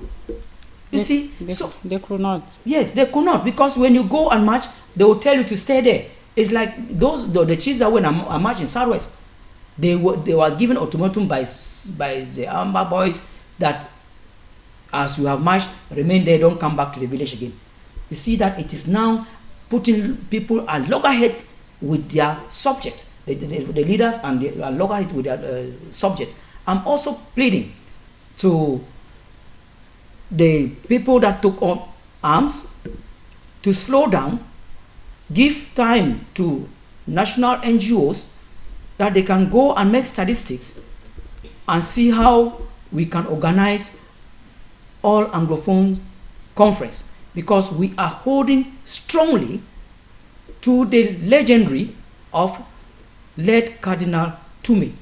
You see? So they could not. Yes, they could not, because when you go and march, they will tell you to stay there. It's like the chiefs that went and marched in Southwest, they were given ultimatum by the Amber boys that as you have marched, remain there, don't come back to the village again. You see that it is now putting people at loggerheads with their subject, the leaders, and they are loggerheads with their subjects. I'm also pleading to the people that took on arms to slow down, give time to national NGOs that they can go and make statistics and see how we can organize all Anglophone conference, because we are holding strongly to the legendary of late Cardinal Toomey.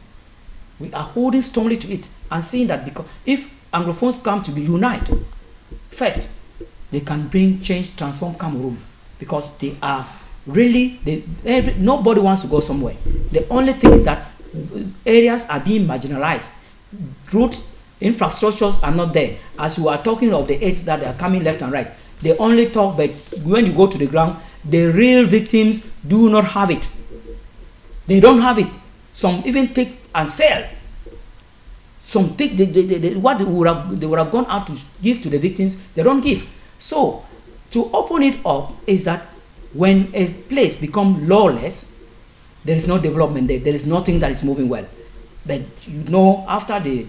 We are holding strongly to it and saying that because if Anglophones come to unite, first, they can bring change, transform Cameroon, because they are really, nobody wants to go somewhere. The only thing is that areas are being marginalized. Roads, infrastructures are not there. As we are talking of the aids that are coming left and right, they only talk, but when you go to the ground, the real victims do not have it. They don't have it. Some even take and sell. Some take what they would have gone out to give to the victims, they don't give. So to open it up is that when a place becomes lawless, there is no development there. There is nothing that is moving well. But you know, after the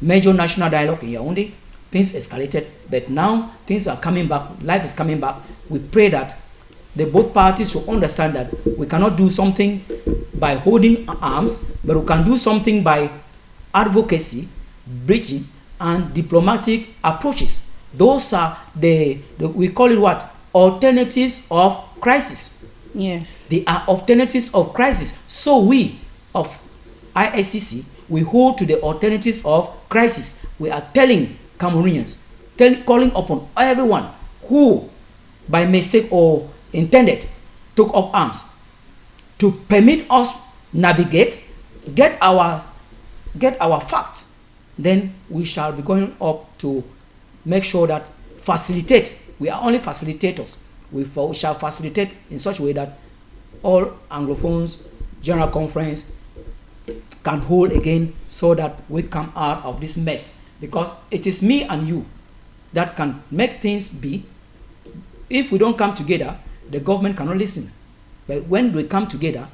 major national dialogue in Yaoundé, things escalated. But now things are coming back. Life is coming back. We pray that both parties should understand that we cannot do something by holding arms, but we can do something by advocacy, bridging, and diplomatic approaches. Those are we call it what? Alternatives of crisis. Yes. They are alternatives of crisis. So we of ISCC, we hold to the alternatives of crisis. We are telling Cameroonians, calling upon everyone who by mistake or intended took up arms to permit us navigate, get our facts, then we shall be going up to make sure that facilitate. We are only facilitators. We shall facilitate in such a way that all Anglophones General Conference can hold again, so that we come out of this mess. Because it is me and you that can make things be. If we don't come together, the government cannot listen. But when we come together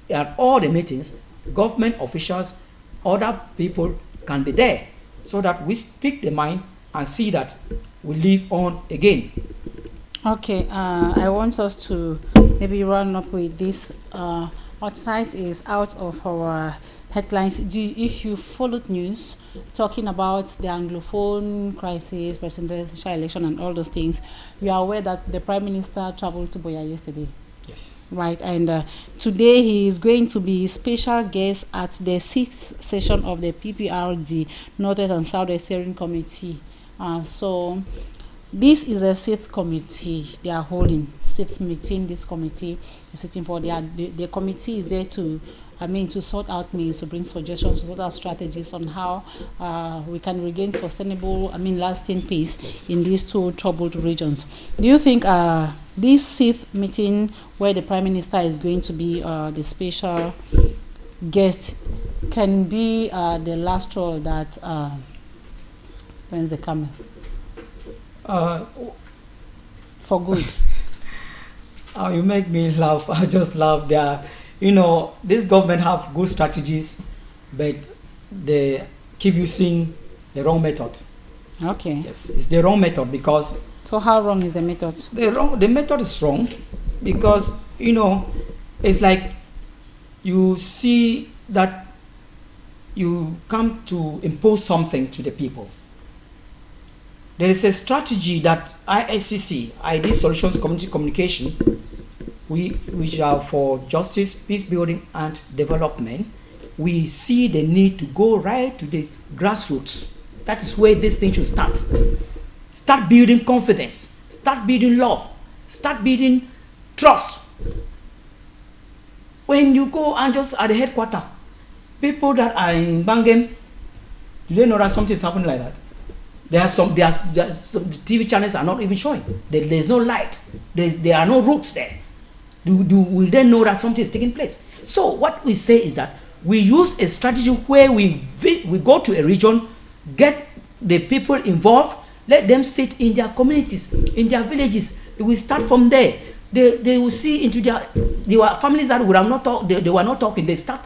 at all the meetings, government officials, other people can be there, so that we speak the mind and see that we live on again. Okay, I want us to maybe run up with this. Outside is out of our headlines. If you followed news talking about the Anglophone crisis, presidential election, and all those things, you are aware that the Prime Minister traveled to Buea yesterday. Yes. Right, and today he is going to be special guest at the 6th session of the PPRD, Northern and Southern Steering Committee. So this is a 6th committee they are holding, 6th meeting. This committee is sitting for. The committee is there to, to sort out means, to bring suggestions, to sort out strategies on how we can regain sustainable, lasting peace, yes, in these two troubled regions. Do you think this 6th meeting, where the Prime Minister is going to be the special guest, can be the last straw that when's the coming? For good. You make me laugh. I just laugh. This government have good strategies, but they keep using the wrong method. Okay. Yes, it's the wrong method. Because. So how wrong is the method? The method is wrong because it's like you see that you come to impose something to the people. There is a strategy that ISCC, ID Solutions Community Communication, which are for justice, peace building, and development. We see the need to go right to the grassroots. That is where this thing should start. Start building confidence. Start building love. Start building trust. When you go and just at the headquarters, people that are in Bangem, do they know that something is happening like that? There are some TV channels are not even showing. There's no light. There are no routes there. Will they know that something is taking place? So what we say is that we use a strategy where we go to a region, get the people involved, let them sit in their communities, in their villages. We start from there. They will see into there were families that would have not talked. They were not talking. They start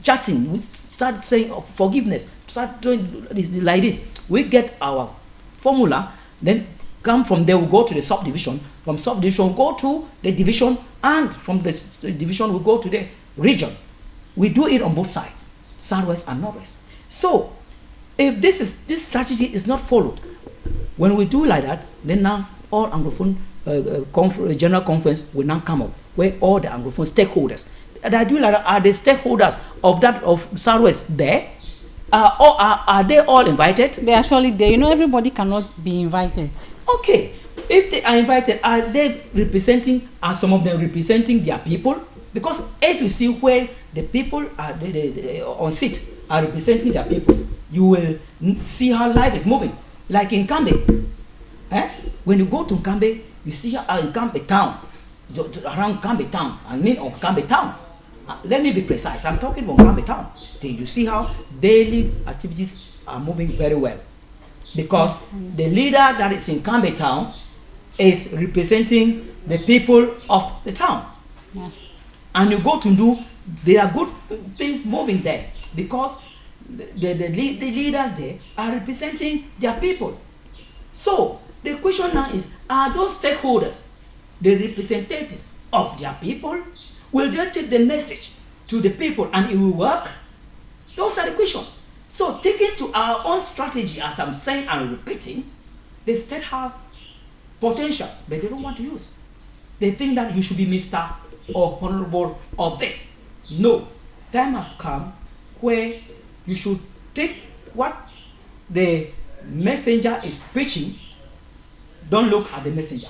chatting. We start saying forgiveness. Start doing this like this. We get our formula, then come from there. We go to the subdivision. From subdivision, we go to the division, and from the division, we go to the region. We do it on both sides, southwest and northwest. So, if this strategy is not followed, when we do like that, then now all Anglophone general conference will now come up, where all the Anglophone stakeholders that do like that, are the stakeholders of Southwest there. Or are they all invited? They are surely there. Everybody cannot be invited. Okay. If they are invited, are they representing, are some of them representing their people? Because if you see where the people are on seat are representing their people, you will see how life is moving. Like in Kambe. When you go to Kambe, you see how in Kambe town, around Kambe town, and in of Kambe town. Let me be precise. I'm talking about Kambe town. You see how daily activities are moving very well, because the leader that is in Kambe town is representing the people of the town. Yeah. And you go to Ndu, there are good things moving there, because the leaders there are representing their people. So the question now is, are those stakeholders the representatives of their people? Will they take the message to the people and it will work? Those are the questions. So taking to our own strategy, as I'm saying and repeating, the state has potentials, but they don't want to use. They think that you should be Mr. or Honorable of this. No, time has come where you should take what the messenger is preaching. Don't look at the messenger,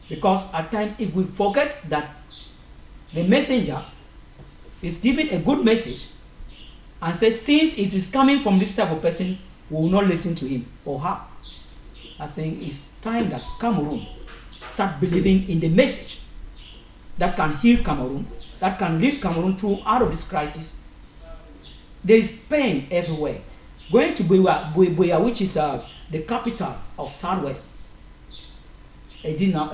because at times if we forget that the messenger is giving a good message and says, since it is coming from this type of person, we will not listen to him or her. I think it's time that Cameroon start believing in the message that can heal Cameroon, that can lead Cameroon through out of this crisis. There is pain everywhere. Going to Buea, which is the capital of Southwest, Edina,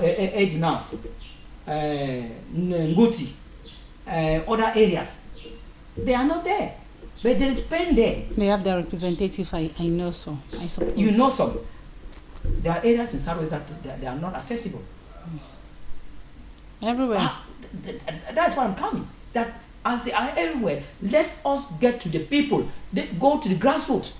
Nguti, other areas, they are not there. But there is pain there. They have their representative, I know so, I suppose. You know so. There are areas in Southwest that they are not accessible. Everywhere. That's why I'm coming. That as they are everywhere, let us get to the people. Go to the grassroots.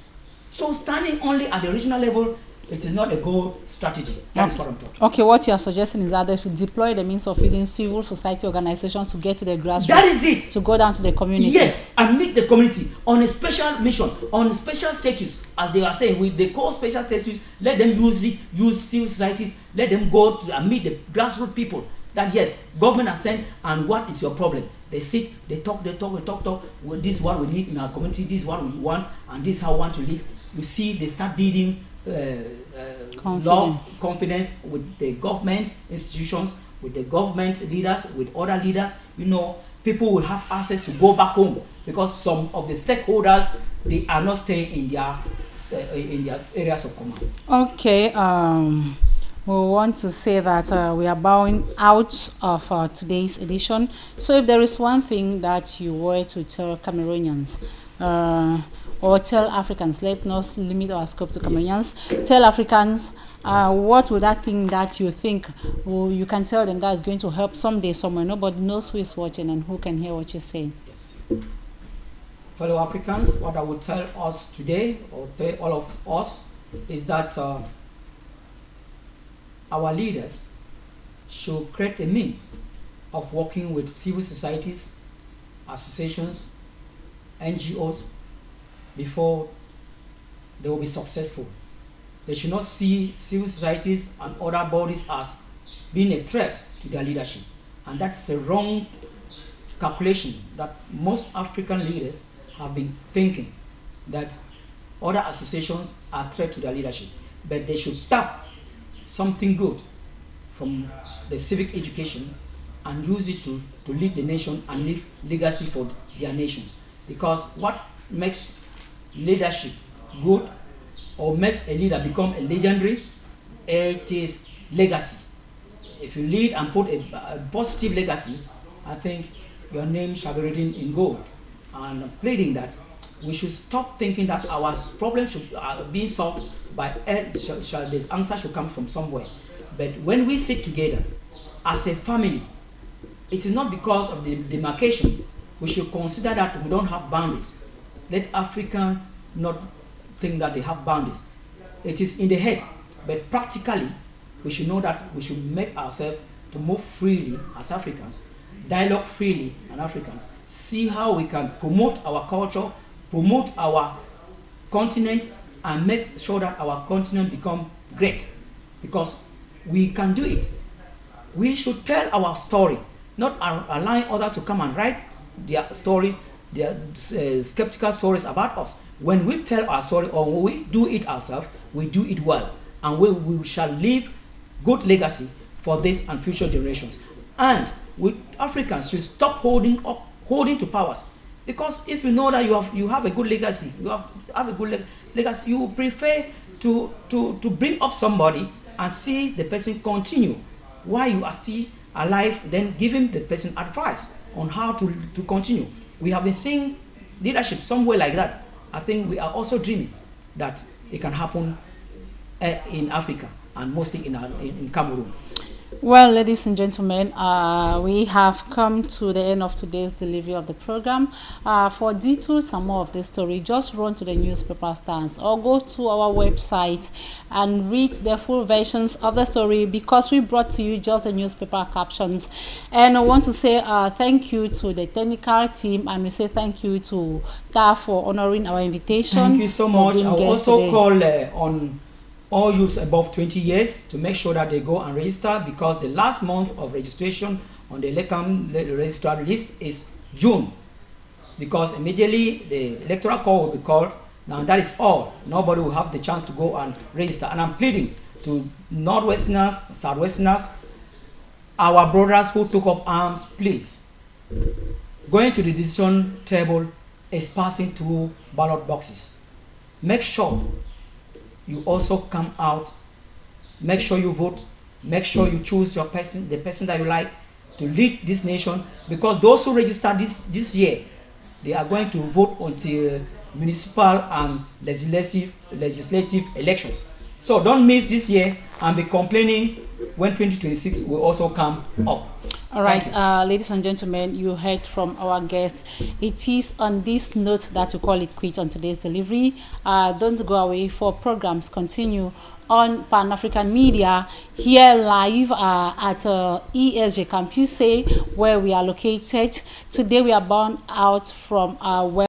So standing only at the regional level, it is not a goal strategy. That's what I'm talking. Okay, what you are suggesting is that they should deploy the means of using civil society organizations to get to the grassroots. That is it. To go down to the community. Yes, and meet the community on a special mission, on a special status, as they are saying, with the core special status. Let them use civil societies. Let them go to and meet the grassroots people. That yes, government has sent, and what is your problem? They sit, they talk. Well, this is what we need in our community. This is what we want, and this is how we want to live. You see, they start building confidence with the government institutions, with the government leaders, with other leaders. You know, people will have access to go back home, because some of the stakeholders, they are not staying in their areas of command. Okay. We want to say that we are bowing out of today's edition. So if there is one thing that you were to tell Cameroonians, or tell Africans, let us limit our scope to Cameroonians. Yes. Tell Africans, what would that thing that you think you can tell them that is going to help someday somewhere? Nobody knows who is watching and who can hear what you're saying. Yes. Fellow Africans, what I would tell us today, or tell all of us, is that our leaders should create a means of working with civil societies, associations, NGOs, before they will be successful. They should not see civil societies and other bodies as being a threat to their leadership. And that's a wrong calculation that most African leaders have been thinking, that other associations are a threat to their leadership. But they should tap something good from the civic education and use it to lead the nation and leave legacy for their nations. Because what makes leadership good, or makes a leader become a legendary, it is legacy. If you lead and put a positive legacy, I think your name shall be written in gold. And I'm pleading that we should stop thinking that our problems should be solved by this answer should come from somewhere. But when we sit together as a family, it is not because of the demarcation. We should consider that we don't have boundaries. Let Africa not think that they have boundaries. It is in the head, but practically we should know that we should make ourselves to move freely as Africans, dialogue freely as Africans, see how we can promote our culture, promote our continent, and make sure that our continent become great, because we can do it. We should tell our story, not allowing others to come and write their story, their skeptical stories about us. When we tell our story, or when we do it ourselves, we do it well, and we shall leave good legacy for this and future generations. And we Africans should stop holding to powers, because if you know that you have a good legacy, you have a good legacy, you prefer to bring up somebody and see the person continue while you are still alive, then giving the person advice on how to continue. We have been seeing leadership somewhere like that. I think we are also dreaming that it can happen in Africa, and mostly in Cameroon. Well, ladies and gentlemen, we have come to the end of today's delivery of the program. For details and more of this story, just run to the newspaper stands or go to our website and read the full versions of the story, because we brought to you just the newspaper captions. And I want to say thank you to the technical team, and we say thank you to Ta for honoring our invitation. Thank you so much. I'll also call on all youths above 20 years to make sure that they go and register, because the last month of registration on the ELECAM registrar list is June, because immediately the electoral call will be called. Now that is all. Nobody will have the chance to go and register. And I'm pleading to Northwesterners, Southwesterners, our brothers who took up arms, please, going to the decision table is passing through ballot boxes. Make sure you also come out, make sure you vote, make sure you choose your person, the person that you like to lead this nation, because those who register this year, they are going to vote until municipal and legislative elections. So don't miss this year and be complaining when 2026 will also come up. All right, ladies and gentlemen, you heard from our guest. It is on this note that we call it quit on today's delivery. Don't go away, for programs continue on Pan African Media here live at ESJ Campus, where we are located. Today we are bound out from our